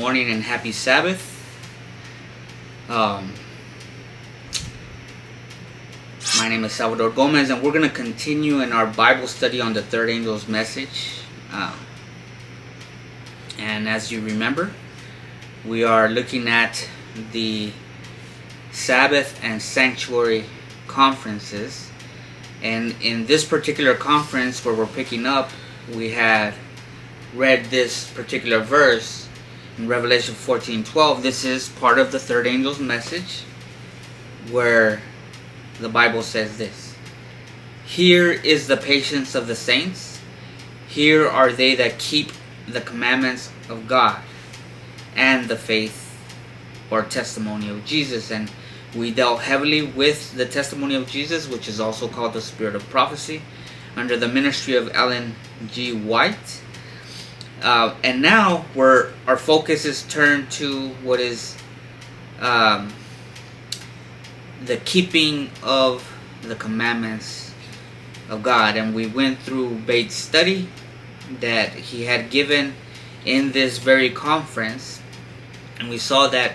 morning and happy Sabbath. My name is Salvador Gomez, and we're going to continue in our Bible study on the third angel's message. And as you remember, we are looking at the Sabbath and Sanctuary Conferences. And in this particular conference where we're picking up, we had read this particular verse in Revelation 14:12. This is part of the third angel's message, where the Bible says this: "Here is the patience of the saints. Here are they that keep the commandments of God and the faith or testimony of Jesus." And we dealt heavily with the testimony of Jesus, which is also called the spirit of prophecy, under the ministry of Ellen G. White. And now our focus is turned to what is the keeping of the commandments of God. And we went through Bates' study that he had given in this very conference, and we saw that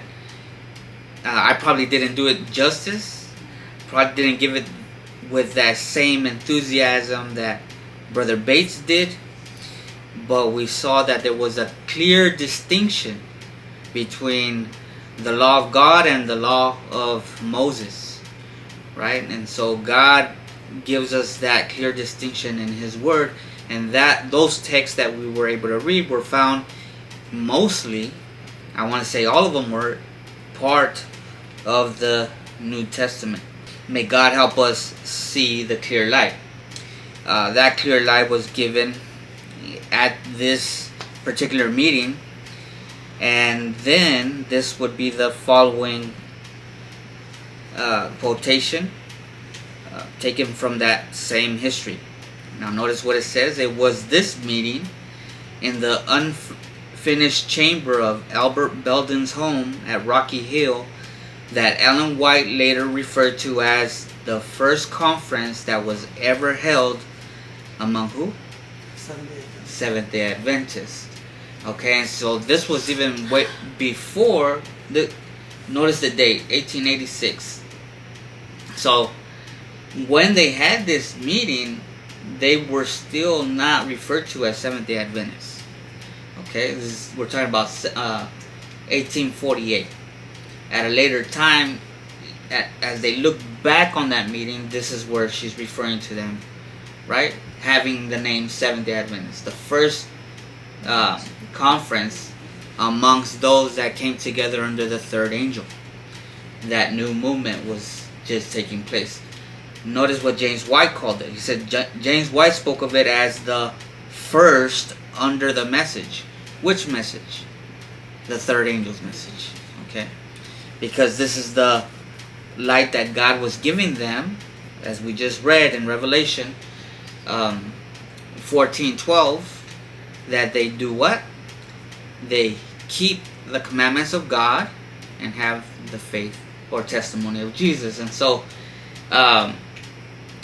I probably didn't do it justice, probably didn't give it with that same enthusiasm that Brother Bates did. But we saw that there was a clear distinction between the law of God and the law of Moses, right? And so God gives us that clear distinction in His Word, and that those texts that we were able to read were found mostly, I want to say all of them were, part of the New Testament. May God help us see the clear light. That clear light was given at this particular meeting, and then this would be the following quotation taken from that same history. Now notice what it says: "It was this meeting in the unfinished chamber of Albert Belden's home at Rocky Hill that Ellen White later referred to as the first conference that was ever held among who? Seventh-day Adventists." Okay, and so this was even way before notice the date, 1886. So when they had this meeting, they were still not referred to as Seventh-day Adventists. Okay, we're talking about 1848. At a later time, as they look back on that meeting, this is where she's referring to them, right? Having the name Seventh-day Adventists. The first conference amongst those that came together under the third angel. That new movement was just taking place. Notice what James White called it. He said James White spoke of it as the first under the message. Which message? The third angel's message. Okay? Because this is the light that God was giving them, as we just read in Revelation 14:12, that they do what? They keep the commandments of God and have the faith or testimony of Jesus. And so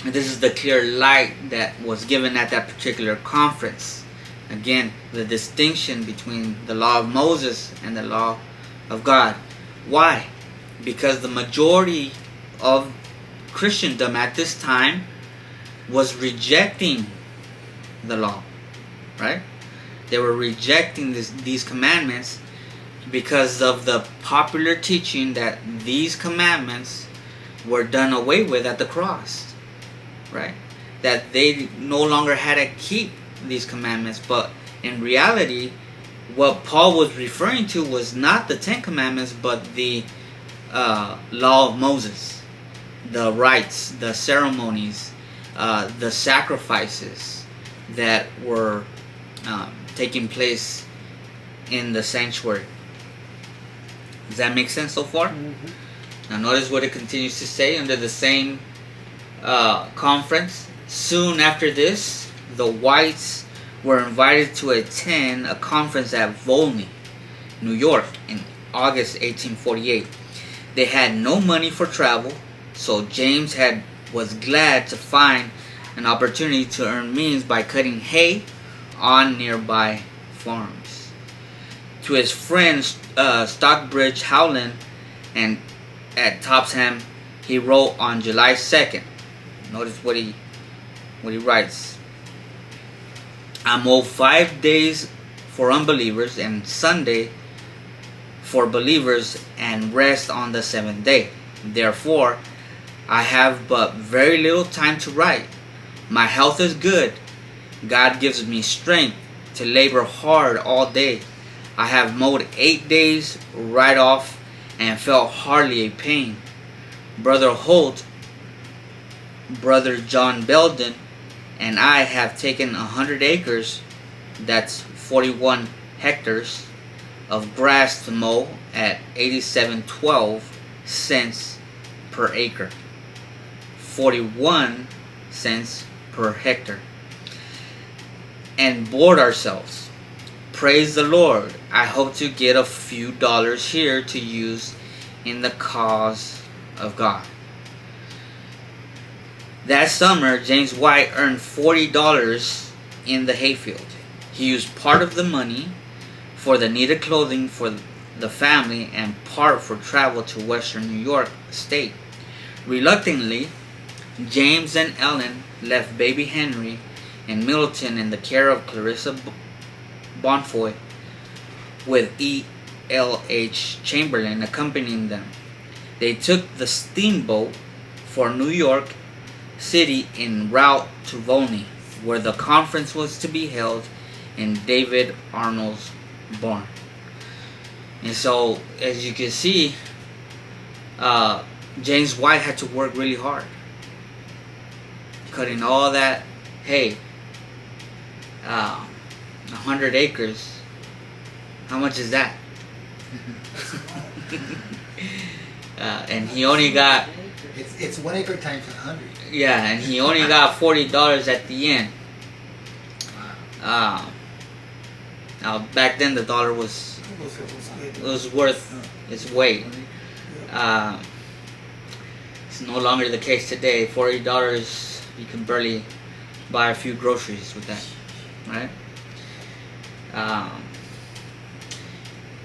this is the clear light that was given at that particular conference. Again, the distinction between the law of Moses and the law of God. Why? Because the majority of Christendom at this time was rejecting the law, right? They were rejecting these commandments because of the popular teaching that these commandments were done away with at the cross, right? That they no longer had to keep these commandments. But in reality, what Paul was referring to was not the Ten Commandments, but the law of Moses, the rites, the ceremonies, the sacrifices that were taking place in the sanctuary. Does that make sense so far? Mm-hmm. Now notice what it continues to say under the same conference. "Soon after this, the Whites were invited to attend a conference at Volney, New York, in August 1848. They had no money for travel, so James was glad to find an opportunity to earn means by cutting hay on nearby farms. To his friends Stockbridge Howland and at Topsham, he wrote on July 2nd. Notice what he writes. I'm owed 5 days for unbelievers and Sunday for believers and rest on the 7th day. Therefore, I have but very little time to write. My health is good. God gives me strength to labor hard all day. I have mowed 8 days right off and felt hardly a pain. Brother Holt, Brother John Belden, and I have taken 100 acres, that's 41 hectares, of grass to mow at 87.12 cents per acre. 41 cents per hectare. And bored ourselves. Praise the Lord. I hope to get a few dollars here to use in the cause of God. That summer, James White earned $40 in the hayfield. He used part of the money for the needed clothing for the family and part for travel to Western New York State. Reluctantly, James and Ellen left baby Henry and Middleton in the care of Clarissa Bonfoy, with E.L.H. Chamberlain accompanying them. They took the steamboat for New York City en route to Volney, where the conference was to be held in David Arnold's barn. And so, as you can see, James White had to work really hard, cutting all that hay. 100 acres. How much is that? And he only got... It's 1 acre times 100. Yeah, and he only got $40 at the end. Now, back then the dollar was worth its weight. It's no longer the case today. $40, you can barely buy a few groceries with that, right?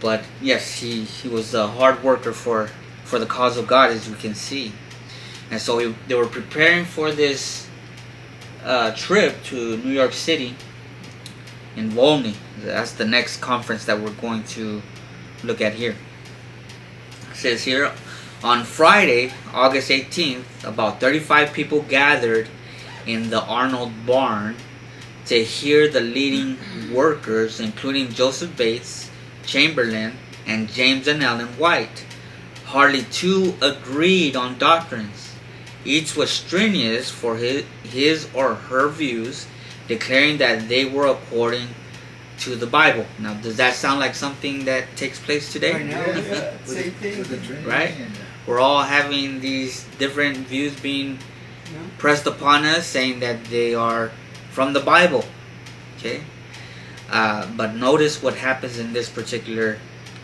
But yes, he was a hard worker for the cause of God, as we can see. And so they were preparing for this trip to New York City in Volney. That's the next conference that we're going to look at here. It says here, on Friday, August 18th, about 35 people gathered in the Arnold barn to hear the leading workers, including Joseph Bates, Chamberlain, and James and Ellen White. Hardly two agreed on doctrines. Each was strenuous for his or her views, declaring that they were according to the Bible. Now, does that sound like something that takes place today? Right now, yeah, same thing. Right? We're all having these different views being pressed upon us, saying that they are from the Bible. Okay? But notice what happens in this particular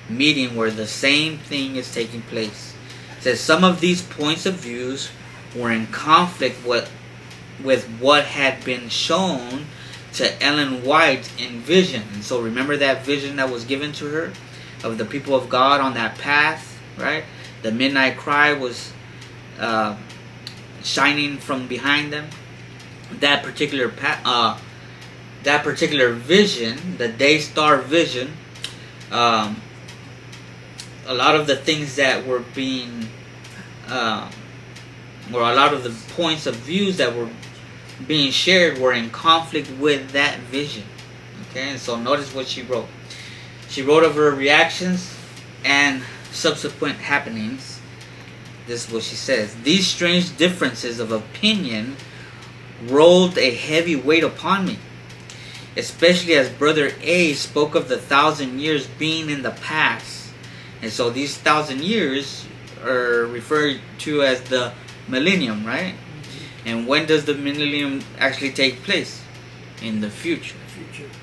meeting where the same thing is taking place. It says some of these points of views were in conflict with what had been shown to Ellen White in vision. And so remember that vision that was given to her of the people of God on that path, right? The midnight cry was shining from behind them. That particular vision, the day star vision, a lot of the things that were being, or a lot of the points of views that were being shared were in conflict with that vision. Okay, and so notice what she wrote. She wrote of her reactions and subsequent happenings. This is what she says. These strange differences of opinion rolled a heavy weight upon me, especially as Brother A spoke of the 1,000 years being in the past. And so these 1,000 years are referred to as the millennium, right? And when does the millennium actually take place? In the future.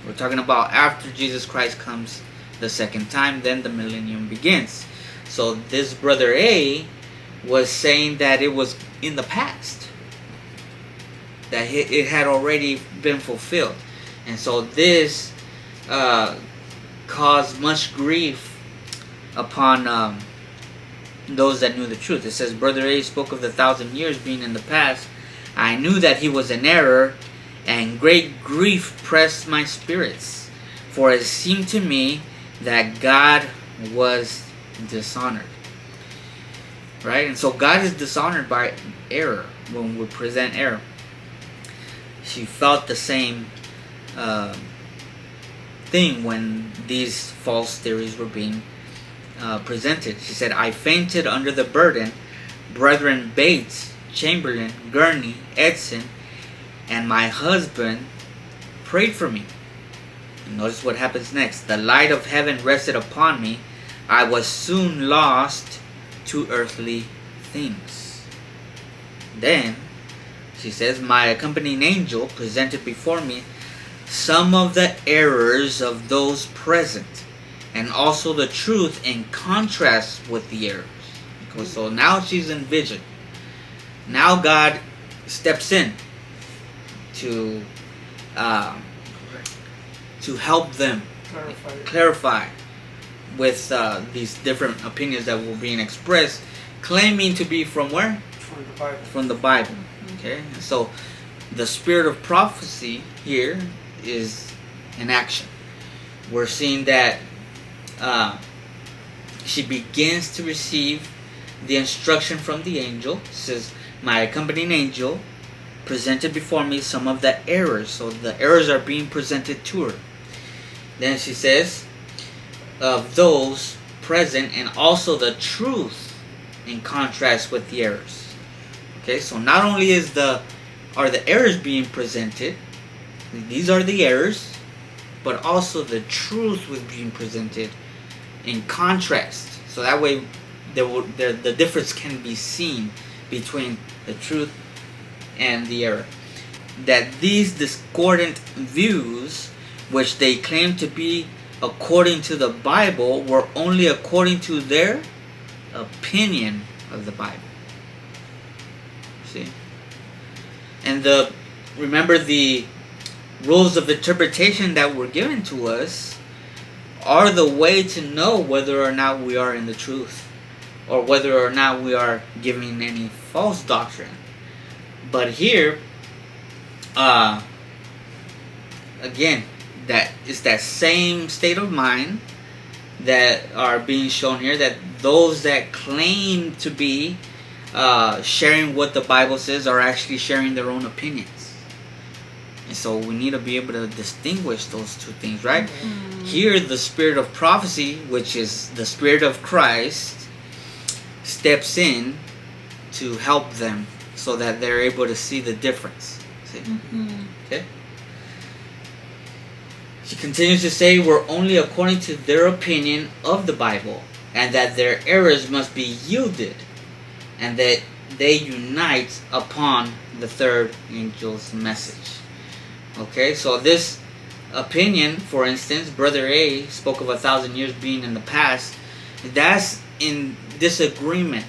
We're talking about after Jesus Christ comes the second time, then the millennium begins. So this Brother A was saying that it was in the past, that it had already been fulfilled. And so this caused much grief upon those that knew the truth. It says, Brother A spoke of the 1,000 years being in the past. I knew that he was in error, and great grief pressed my spirits, for it seemed to me that God was dishonored. Right? And so God is dishonored by error when we present error. She felt the same thing when these false theories were being presented. She said, I fainted under the burden. Brethren Bates, Chamberlain, Gurney, Edson, and my husband prayed for me. And notice what happens next. The light of heaven rested upon me. I was soon lost to earthly things. Then, she says, my accompanying angel presented before me some of the errors of those present, and also the truth in contrast with the errors. So now she's in vision. Now God steps in to help them clarify with these different opinions that were being expressed, claiming to be from where? From the Bible. From the Bible. Okay, so the spirit of prophecy here is in action. We're seeing that she begins to receive the instruction from the angel. It says, my accompanying angel presented before me some of the errors. So the errors are being presented to her. Then she says, of those present, and also the truth in contrast with the errors. Okay, so not only are the errors being presented, these are the errors, but also the truth was being presented in contrast. So that way the difference can be seen between the truth and the error. That these discordant views, which they claim to be according to the Bible, were only according to their opinion of the Bible. See? And remember the rules of interpretation that were given to us are the way to know whether or not we are in the truth, or whether or not we are giving any false doctrine. But here, again, that is that same state of mind that are being shown here, that those that claim to be sharing what the Bible says are actually sharing their own opinions. And so we need to be able to distinguish those two things, right? Mm-hmm. Here, the spirit of prophecy, which is the spirit of Christ, steps in to help them so that they're able to see the difference. See? Mm-hmm. Okay? She continues to say, we're only according to their opinion of the Bible, and that their errors must be yielded, and that they unite upon the third angel's message. Okay, so this opinion, for instance, Brother A spoke of 1,000 years being in the past. That's in disagreement.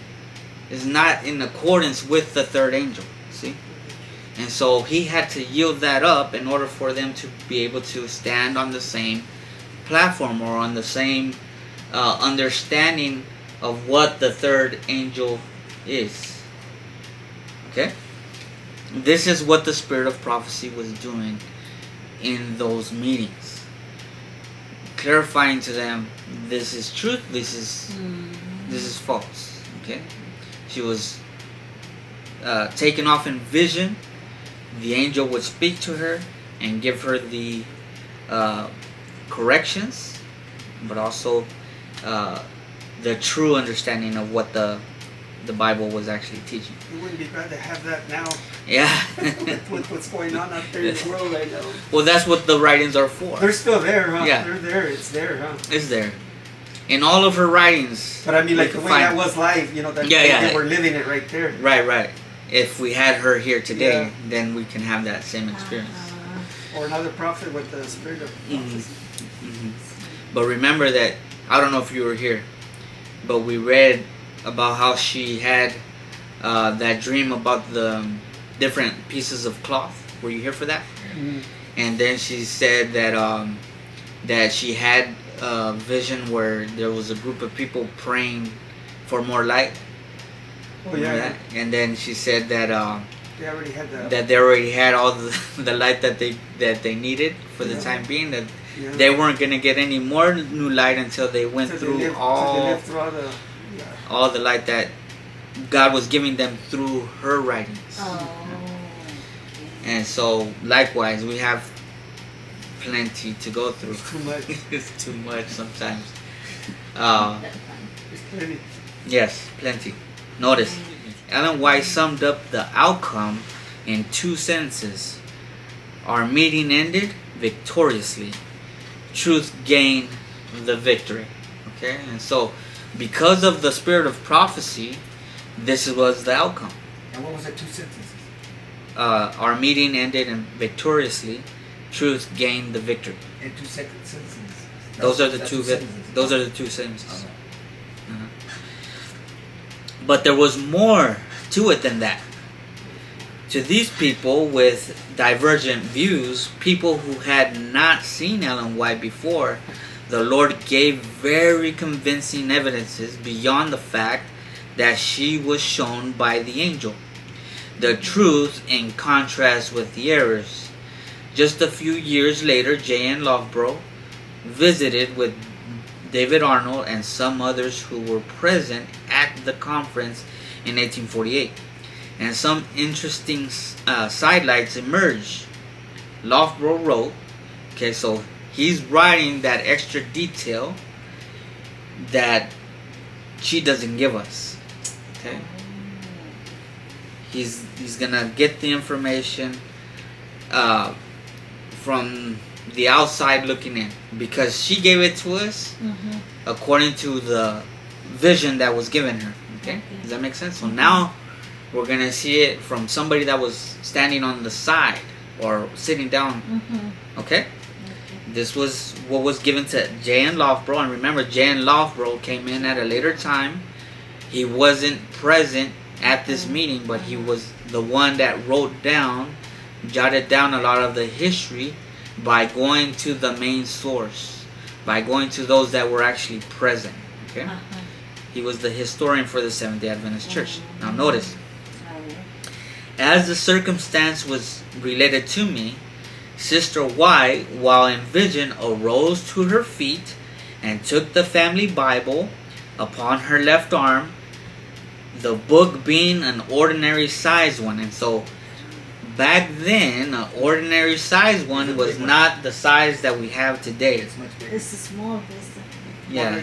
It's not in accordance with the third angel. See? And so he had to yield that up in order for them to be able to stand on the same platform, or on the same understanding of what the third angel is. Okay? This is what the spirit of prophecy was doing in those meetings. Clarifying to them, this is truth, this is false. Okay? She was taken off in vision. The angel would speak to her and give her the corrections, but also the true understanding of what the Bible was actually teaching. You wouldn't be glad to have that now. Yeah. with what's going on out there in the world right now. Well, that's what the writings are for. They're still there, huh? Yeah. They're there. It's there, huh? It's there. In all of her writings. But I mean, like the way that was live, you know, that they were living it right there. Right. If we had her here today, then we can have that same experience. Or another prophet with the spirit of prophecy. Mm-hmm. But remember that, I don't know if you were here, but we read about how she had that dream about the different pieces of cloth. Were you here for that? Mm-hmm. And then she said that that she had vision where there was a group of people praying for more light. Oh yeah. And then she said that they already had that they already had all the light that they needed for the time being. That they weren't gonna get any more new light until they went through all the light that God was giving them through her writings. And so likewise, we have plenty to go through. It's too much. It's too much sometimes. It's plenty. Yes, plenty. Notice, Ellen White summed up the outcome in 2 sentences. Our meeting ended victoriously. Truth gained the victory. Okay, and so because of the spirit of prophecy, this was the outcome. And what was the 2 sentences? Our meeting ended victoriously. Truth gained the victory. In 2 sentences. Those are the two. Those are the 2 sentences. But there was more to it than that. To these people with divergent views, people who had not seen Ellen White before, the Lord gave very convincing evidences beyond the fact that she was shown by the angel. The truth in contrast with the errors. Just a few years later, J.N. Loughborough visited with David Arnold and some others who were present at the conference in 1848. And some interesting sidelights emerged. Loughborough wrote, okay, so he's writing that extra detail that she doesn't give us. Okay, he's gonna get the information from the outside looking in, because she gave it to us according to the vision that was given her. Okay, does that make sense? So now we're gonna see it from somebody that was standing on the side or sitting down. Okay, this was what was given to J.N. Loughborough, and remember, J.N. Loughborough came in at a later time. He wasn't present at this meeting, but he was the one that wrote down, jotted down a lot of the history by going to the main source, by going to those that were actually present. Okay, he was the historian for the Seventh-day Adventist Church. Now notice, as the circumstance was related to me, Sister White, while in vision, arose to her feet and took the family Bible upon her left arm, the book being an ordinary size one. And so back then, an ordinary size one was not the size that we have today. It's much bigger. It's a small business. Yeah.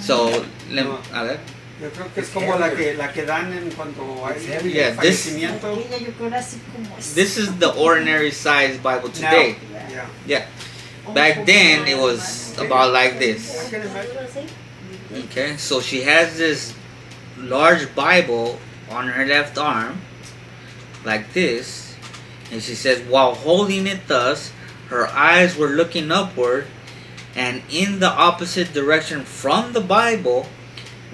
So, a ver. Yo creo que es como la que dan en cuando hay fallecimiento. This is the ordinary size Bible today. Yeah. Yeah. Back then, it was about like this. Okay, so she has this large Bible on her left arm, like this, and she says, while holding it thus, her eyes were looking upward, and in the opposite direction from the Bible,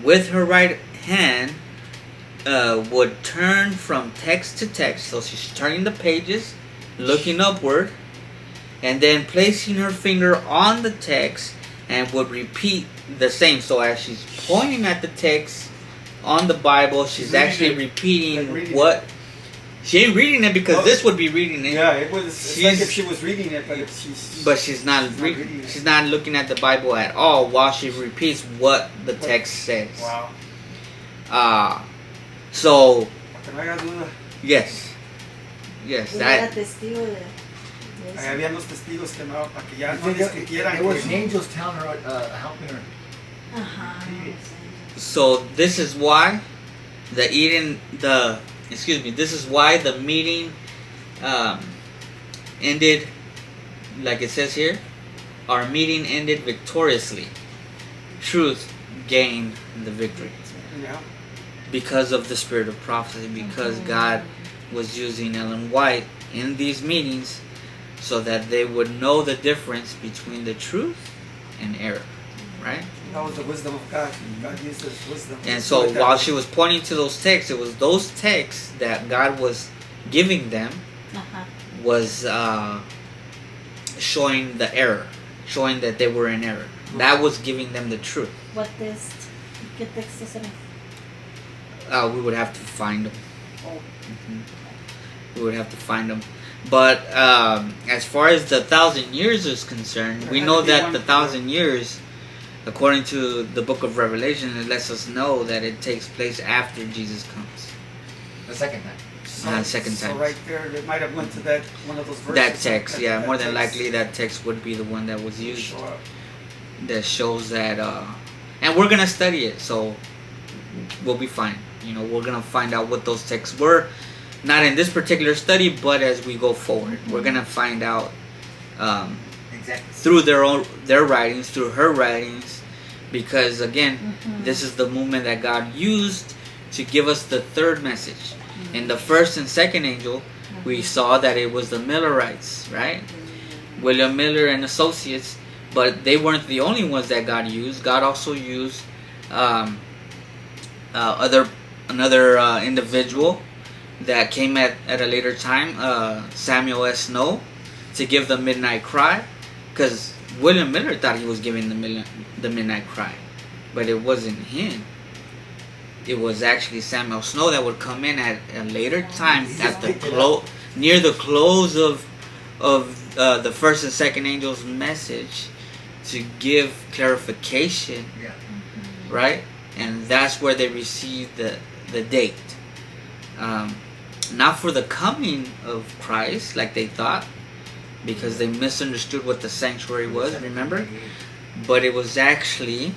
with her right hand, would turn from text to text. So she's turning the pages, looking upward, and then placing her finger on the text, and would repeat the same. So as she's pointing at the text on the Bible, she's actually repeating what she ain't reading it, because this would be reading it. Yeah, it was. It's like if she was reading it, but she's not reading. She's not looking at the Bible at all while she repeats what the text says. Wow. So. Yes. That. Habían los testigos que no, para que ya no discutieran. There was angels telling her, helping her. So this is why this is why the meeting ended, like it says here, our meeting ended victoriously. Truth gained the victory. Yeah. Because of the spirit of prophecy, because God was using Ellen White in these meetings so that they would know the difference between the truth and error. Right? That was the wisdom of God. God used His wisdom. And so while she was pointing to those texts, it was those texts that God was giving them was showing the error, showing that they were in error. That was giving them the truth. What test? ¿Qué textos eran? We would have to find them. Oh, We would have to find them. But as far as the 1,000 years is concerned, we know that the 1,000 years, according to the book of Revelation, it lets us know that it takes place after Jesus comes. The second time. Second time. So right there, they might have went to that one of those verses. That text, yeah, that more than text likely that text would be the one that was would used. show up. That shows that, and we're gonna study it, so we'll be fine. You know, we're gonna find out what those texts were, not in this particular study, but as we go forward, we're gonna find out Exactly. through their writings, through her writings, because again, this is the movement that God used to give us the third message. In the first and second angel, we saw that it was the Millerites, right? William Miller and Associates. But they weren't the only ones that God used. God also used another individual that came at a later time, Samuel S. Snow, to give the midnight cry. Because William Miller thought he was giving the midnight cry. But it wasn't him. It was actually Samuel Snow that would come in at a later time, at the near the close of the first and second angel's message, to give clarification, right? And that's where they received the date. Not for the coming of Christ, like they thought, because they misunderstood what the sanctuary was, remember? But it was actually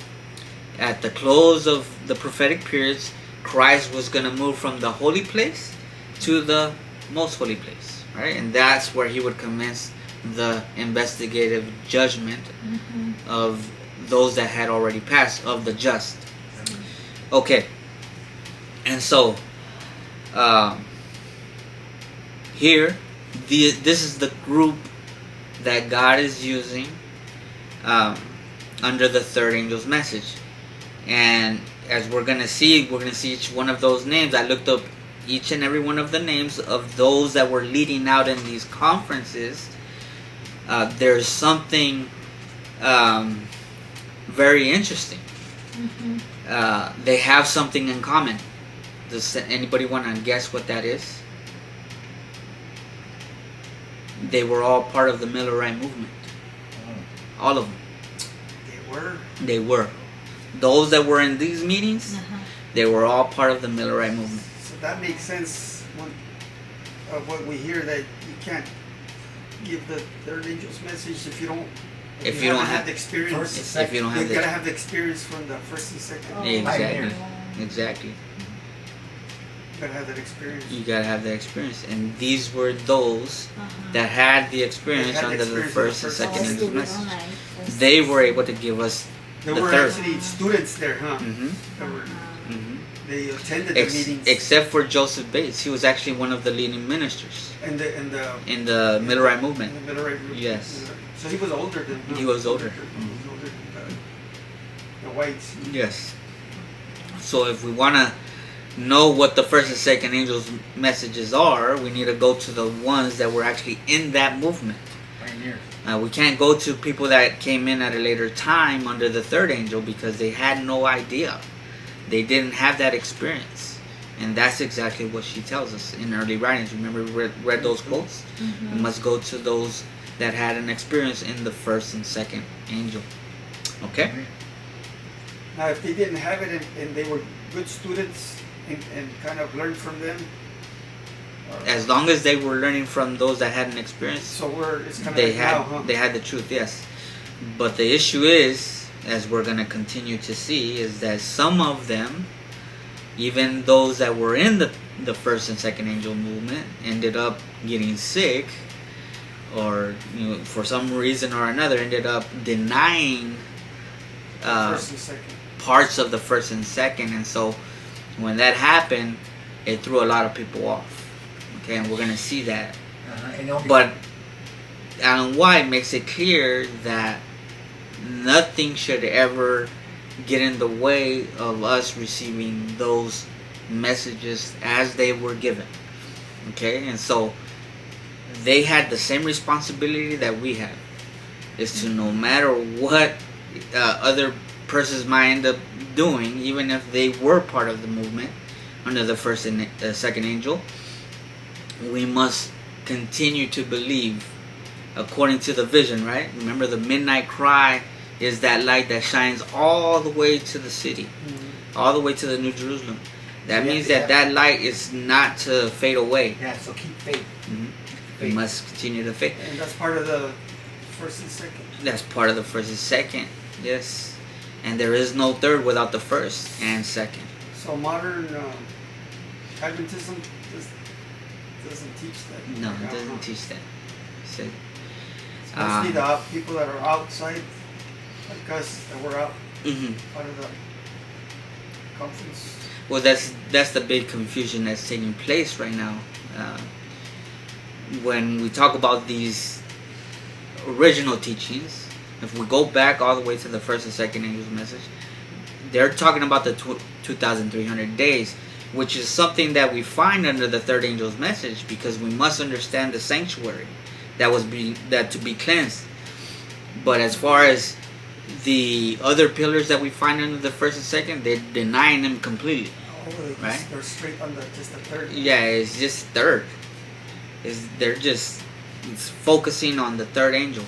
at the close of the prophetic periods, Christ was going to move from the holy place to the most holy place, right? And that's where he would commence the investigative judgment of those that had already passed, of the just. Okay, and so here, this is the group that God is using under the third angel's message. And as we're gonna see each one of those names. I looked up each and every one of the names of those that were leading out in these conferences. There's something very interesting. They have something in common. Does anybody want to guess what that is? They were all part of the Millerite movement. All of them. They were. Those that were in these meetings, they were all part of the Millerite movement. So that makes sense of what we hear, that you can't give the third angel's message if you don't have the experience. First, If you don't have You gotta have the experience from the first and second. Exactly. You gotta have that experience. You gotta have that experience, and these were those that had the experience under the first and second angel's message. They were able to give us There the were third. actually students there, huh? They attended the meetings. Except for Joseph Bates, he was actually one of the leading ministers in the in the Millerite movement. In the Millerite movement. Yes. So he was older than. He was older. He was older than the whites. Yes. So if we want to know what the first and second angels' messages are, we need to go to the ones that were actually in that movement. Pioneers. We can't go to people that came in at a later time under the third angel, because they had no idea. They didn't have that experience. And that's exactly what she tells us in early writings. Remember we read those quotes? We must go to those that had an experience in the first and second angel. Okay? Now, if they didn't have it and they were good students and kind of learned from them, As long as they were learning from those that had an experience, so it's kind of they like had now, huh? they had the truth, yes. But the issue is, as we're going to continue to see, is that some of them, even those that were in the first and second angel movement, ended up getting sick, or for some reason or another ended up denying First and second. parts of the first and second. And so when that happened, it threw a lot of people off. Okay, and we're going to see that. But Alan White makes it clear that nothing should ever get in the way of us receiving those messages as they were given. Okay, and so they had the same responsibility that we had. is to, no matter what other persons might end up doing, even if they were part of the movement under the first and second angel, we must continue to believe according to the vision, right? Remember, the midnight cry is that light that shines all the way to the city, all the way to the New Jerusalem. That means that light is not to fade away. Yeah, so keep faith. We must continue to faith. And that's part of the first and second. That's part of the first and second, yes. And there is no third without the first and second. So modern Adventism doesn't teach that. No, it doesn't teach that. So, it's mostly the people that are outside, like us, that were out part of the conference. well, that's the big confusion that's taking place right now. When we talk about these original teachings, if we go back all the way to the first and second angel's message, they're talking about the 2,300 days, which is something that we find under the third angel's message, because we must understand the sanctuary that to be cleansed. But as far as the other pillars that we find under the first and second, they're denying them completely. Right? They're straight on just the third. Yeah, it's just third. They're just focusing on the third angel.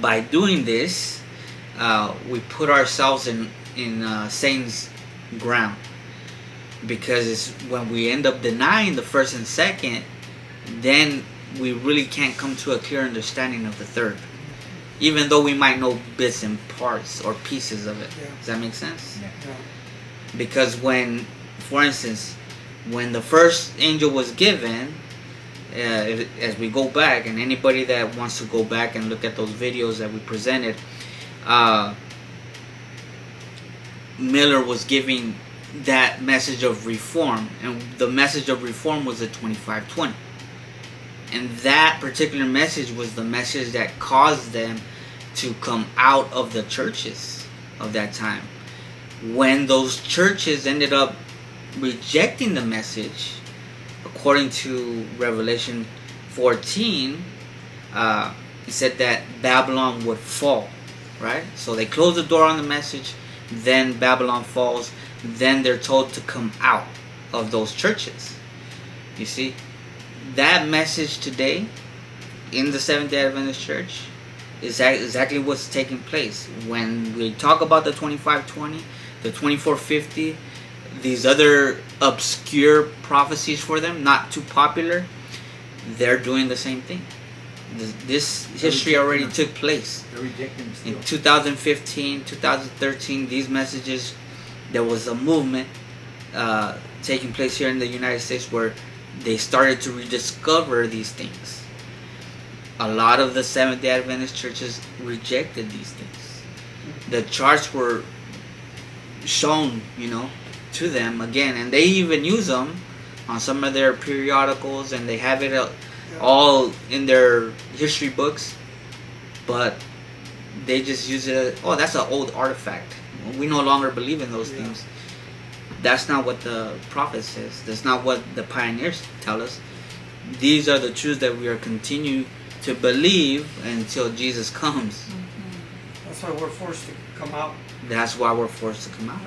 By doing this, we put ourselves in Satan's ground, because it's when we end up denying the first and second, then we really can't come to a clear understanding of the third, even though we might know bits and parts or pieces of it. Does that make sense? Yeah. Because when, for instance, when the first angel was given, as we go back, and anybody that wants to go back and look at those videos that we presented, Miller was giving that message of reform, and the message of reform was the 2520. And that particular message was the message that caused them to come out of the churches of that time. When those churches ended up rejecting the message, according to Revelation 14, it said that Babylon would fall, right? So they closed the door on the message, then Babylon falls, then they're told to come out of those churches. You see, that message today in the Seventh-day Adventist Church is exactly what's taking place. When we talk about the 2520, the 2450, these other obscure prophecies for them, not too popular, they're doing the same thing. This history already took place. They're rejecting still. In 2015, 2013, these messages, there was a movement taking place here in the United States where they started to rediscover these things. A lot of the Seventh-day Adventist churches rejected these things. The charts were shown, to them again, and they even use them on some of their periodicals, and they have it all in their history books, but they just use it. Oh, that's an old artifact. We no longer believe in those things. That's not what the prophet says. That's not what the pioneers tell us. These are the truths that we are continue to believe until Jesus comes. That's why we're forced to come out. That's why we're forced to come out.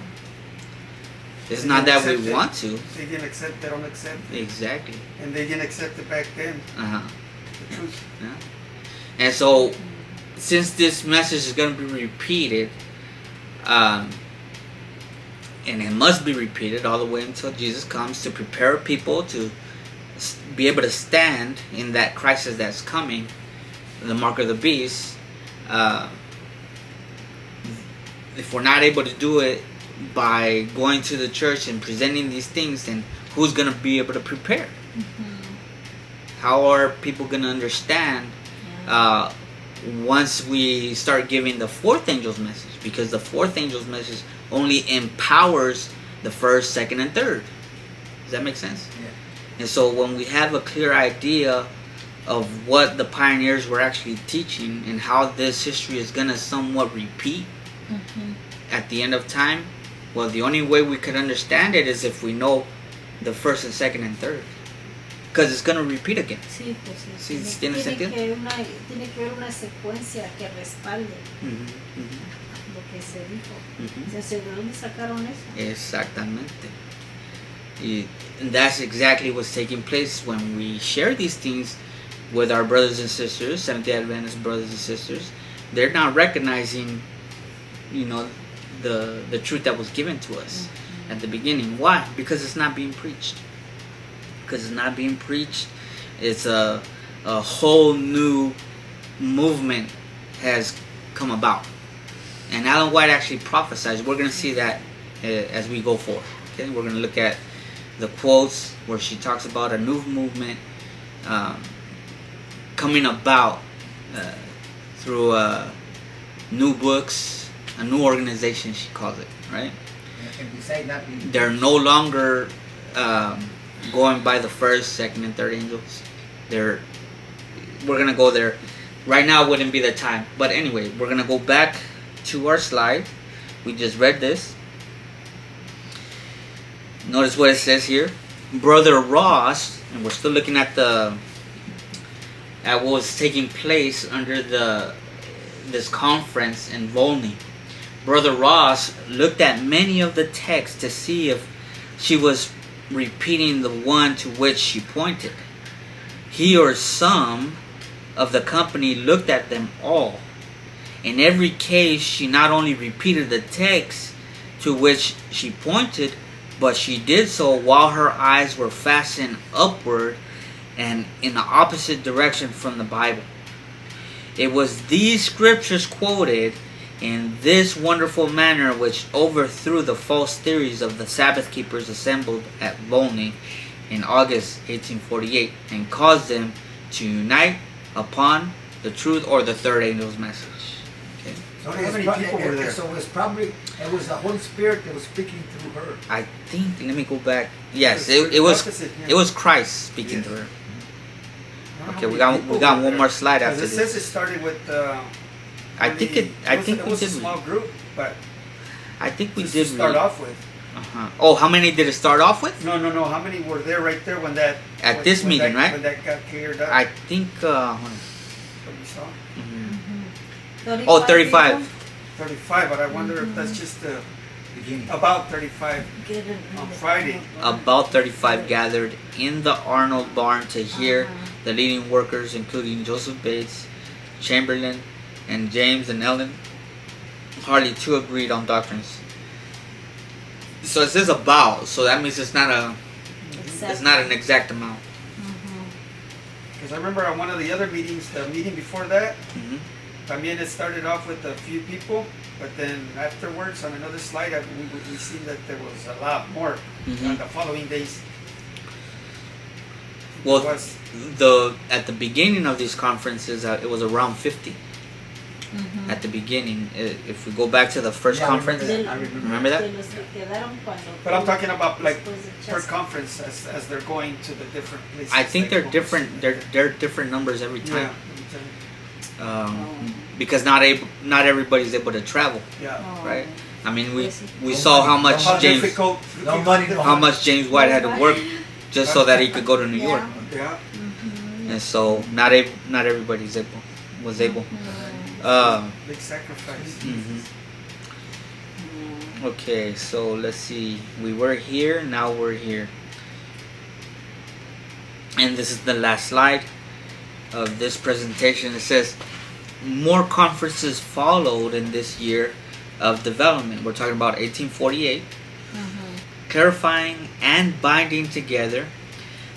It's not that we want to. They didn't accept, they don't accept it. Exactly. And they didn't accept it back then. The truth. Yeah. And so, since this message is going to be repeated, and it must be repeated all the way until Jesus comes to prepare people to be able to stand in that crisis that's coming, the mark of the beast. If we're not able to do it by going to the church and presenting these things, then who's going to be able to prepare? How are people going to understand once we start giving the fourth angel's message? Because the fourth angel's message only empowers the first, second, and third. Does that make sense? Yeah. And so when we have a clear idea of what the pioneers were actually teaching and how this history is going to somewhat repeat at the end of time, well, the only way we could understand it is if we know the first and second and third. because it's going to repeat again. Sí, pues sí. Sí, ¿tiene sentido? Tiene que haber una secuencia que respalde Ujú, ujú, lo que se dijo. ujú. Entonces, ¿de dónde sacaron eso? Exactamente. And that's exactly what's taking place when we share these things with our brothers and sisters, Seventh-day Adventist brothers and sisters. They're not recognizing, the truth that was given to us at the beginning. Why? Because it's not being preached. Because it's not being preached. It's a whole new movement has come about. And Ellen White actually prophesies. We're going to see that as we go forward. Okay, we're going to look at the quotes where she talks about a new movement coming about through new books, a new organization, she calls it, right? And besides not being, They're no longer going by the first, second, and third angels. We're gonna go there. Right now wouldn't be the time. But anyway, we're gonna go back to our slide. We just read this. Notice what it says here. Brother Ross, and we're still looking at what was taking place under this conference in Volney. Brother Ross looked at many of the texts to see if she was repeating the one to which she pointed. He or some of the company looked at them all. In every case, she not only repeated the text to which she pointed, but she did so while her eyes were fastened upward and in the opposite direction from the Bible. It was these scriptures quoted in this wonderful manner which overthrew the false theories of the Sabbath keepers assembled at Volney in August 1848 and caused them to unite upon the truth or the third angel's message. Okay. so How many people were there? So it was the Holy Spirit that was speaking through her. I think, let me go back. Yes, It it was opposite, yeah. it was Christ speaking Yes. to her. I don't know Okay, how we many got people one were there. more slide after 'Cause it says this. it started with. I think it we was a did. small group, but I think we just did to start read. off with. Uh-huh. Oh, how many did it start off with? No. How many were there right there when that? At this meeting, right? When that got cleared up. I think. Hold on. What we saw. Mhm. Oh, 35. people 35, but I wonder if that's just Beginning. about 35 get in on the- Friday. About 35 gathered in the Arnold barn to hear the leading workers, including Joseph Bates, Chamberlain, and James and Ellen. Hardly two agreed on doctrines. So it says about, so that means it's not an exact amount. Because I remember on one of the other meetings, the meeting before that, Mhm. también it started off with a few people, but then afterwards on another slide, we see that there was a lot more Mhm. on the following days. Well, It was. at the beginning of these conferences, it was around 50. At the beginning, if we go back to the first Yeah, I conference, remember that. I remember. remember that? De los que quedaron cuando- But I'm talking about like después de per Chas- conference as they're going to the different places. I think like they're Volney. different. They're different numbers every Yeah, time. every time. Because not everybody's able to travel, Yeah. Oh. right? I mean, we No saw how money. much How James difficult. No money, no how much James White had to work just so that he could go to New Yeah. York, Yeah. and so not everybody's was able. Big sacrifice. Mhm. Okay, so let's see. We were here, now we're here. And this is the last slide of this presentation. It says, more conferences followed in this year of development. We're talking about 1848. Clarifying and binding together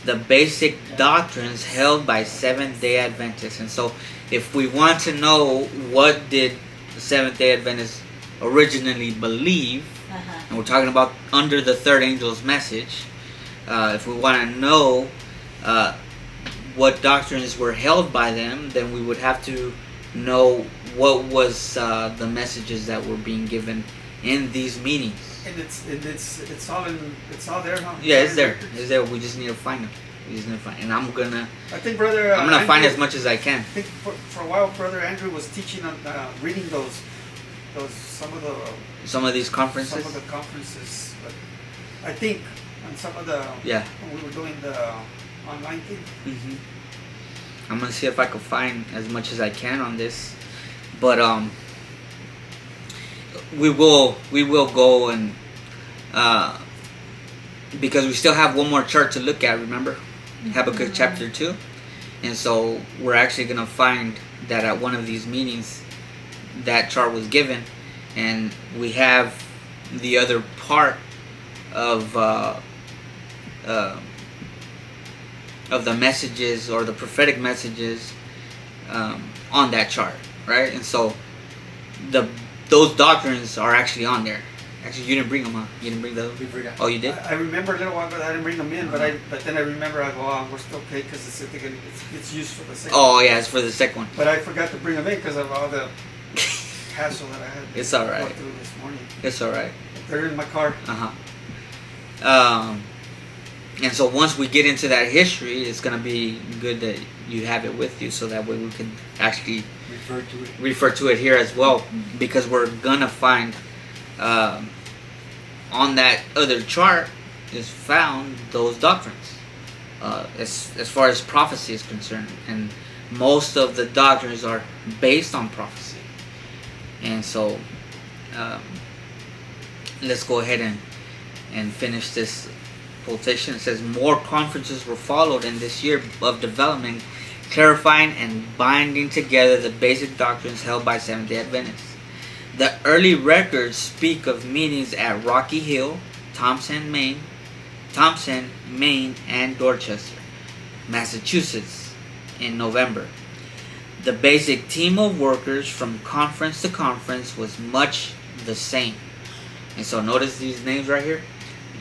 the basic doctrines held by Seventh-day Adventists. And so if we want to know what did the Seventh-day Adventists originally believe, and we're talking about under the third angel's message, if we want to know what doctrines were held by them, then we would have to know what was the messages that were being given in these meetings. And it's all there, huh? Yeah, it's there. It's there. We just need to find them. And I'm gonna I think brother. I'm gonna find Andrew- as much as I can. I think for a while, brother Andrew was teaching on reading those Some of these conferences. some of the conferences. But I think on some of the Yeah. when we were doing online thing. Mm-hmm. I'm gonna see if I can find as much as I can on this, but we will go and because we still have one more chart to look at. Remember, Habakkuk chapter 2, and so we're actually gonna find that at one of these meetings that chart was given, and we have the other part of the messages or the prophetic messages on that chart, right? And so those doctrines are actually on there. Actually, you didn't bring them, huh? You didn't bring those? Oh, you did? I remember a little while ago that I didn't bring them in, but then I remember I go, oh, we're still okay because it's used for the second. Oh yeah, it's for the second one. But I forgot to bring them in because of all the hassle that I had. It's all right. Go through this morning. It's all right. They're in my car. And so once we get into that history, it's gonna be good that you have it with you, so that way we can actually refer to it here as well, because we're gonna find on that other chart is found those doctrines as far as prophecy is concerned, and most of the doctrines are based on prophecy. And so let's go ahead and finish this quotation. It says, more conferences were followed in this year of development, clarifying and binding together the basic doctrines held by Seventh-day Adventists. The early records speak of meetings at Rocky Hill, Thompson, Maine, and Dorchester, Massachusetts in November. The basic team of workers from conference to conference was much the same. And so notice these names right here.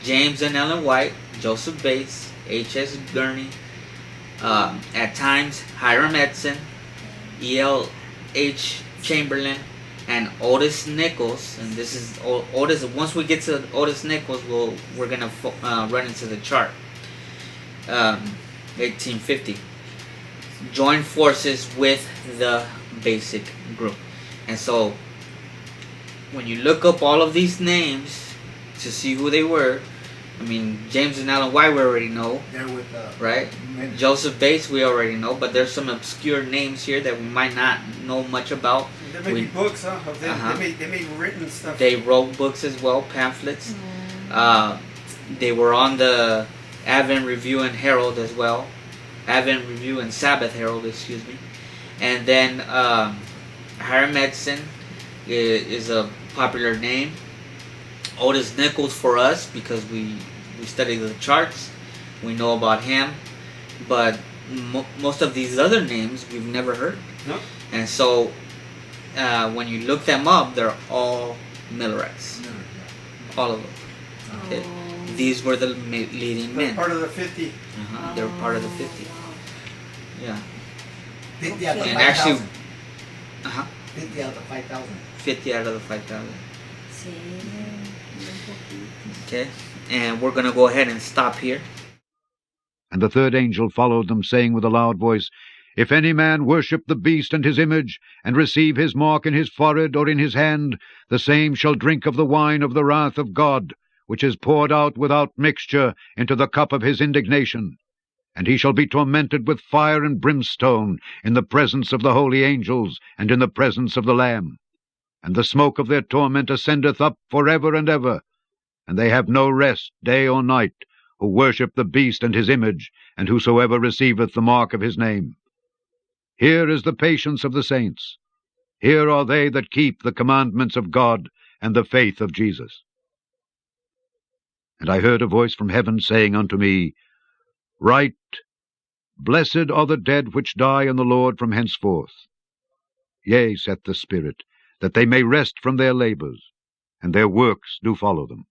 James and Ellen White, Joseph Bates, H.S. Gurney, at times Hiram Edson, E.L.H. Chamberlain, and Otis Nichols. And this is Otis. Once we get to Otis Nichols, we're gonna run into the chart. 1850. Joined forces with the basic group. And so when you look up all of these names to see who they were, I mean, James and Ellen White we already know. They're with right? men. Joseph Bates we already know, but there's some obscure names here that we might not know much about. There may be books, huh? Of them. They may written stuff. They wrote books as well, pamphlets. They were on the Advent Review and Herald as well. Advent Review and Sabbath Herald, excuse me. And then Hiram Edson is a popular name. Otis Nichols for us, because we study the charts, we know about him, but most of these other names we've never heard. No. And so when you look them up, they're all Millerites, all of them. Okay, these were the leading men. They're part of the 50. They were part of the 50. Yeah. 50 out of And 5,000. actually, 50 out of 5,000. 50 out of the 5,000. Okay, and we're going to go ahead and stop here. And the third angel followed them, saying with a loud voice, If any man worship the beast and his image, and receive his mark in his forehead or in his hand, the same shall drink of the wine of the wrath of God, which is poured out without mixture into the cup of his indignation. And he shall be tormented with fire and brimstone in the presence of the holy angels, and in the presence of the Lamb. And the smoke of their torment ascendeth up for ever and ever. And they have no rest day or night, who worship the beast and his image, and whosoever receiveth the mark of his name. Here is the patience of the saints. Here are they that keep the commandments of God and the faith of Jesus. And I heard a voice from heaven saying unto me, Write, Blessed are the dead which die in the Lord from henceforth. Yea, saith the Spirit, that they may rest from their labors, and their works do follow them.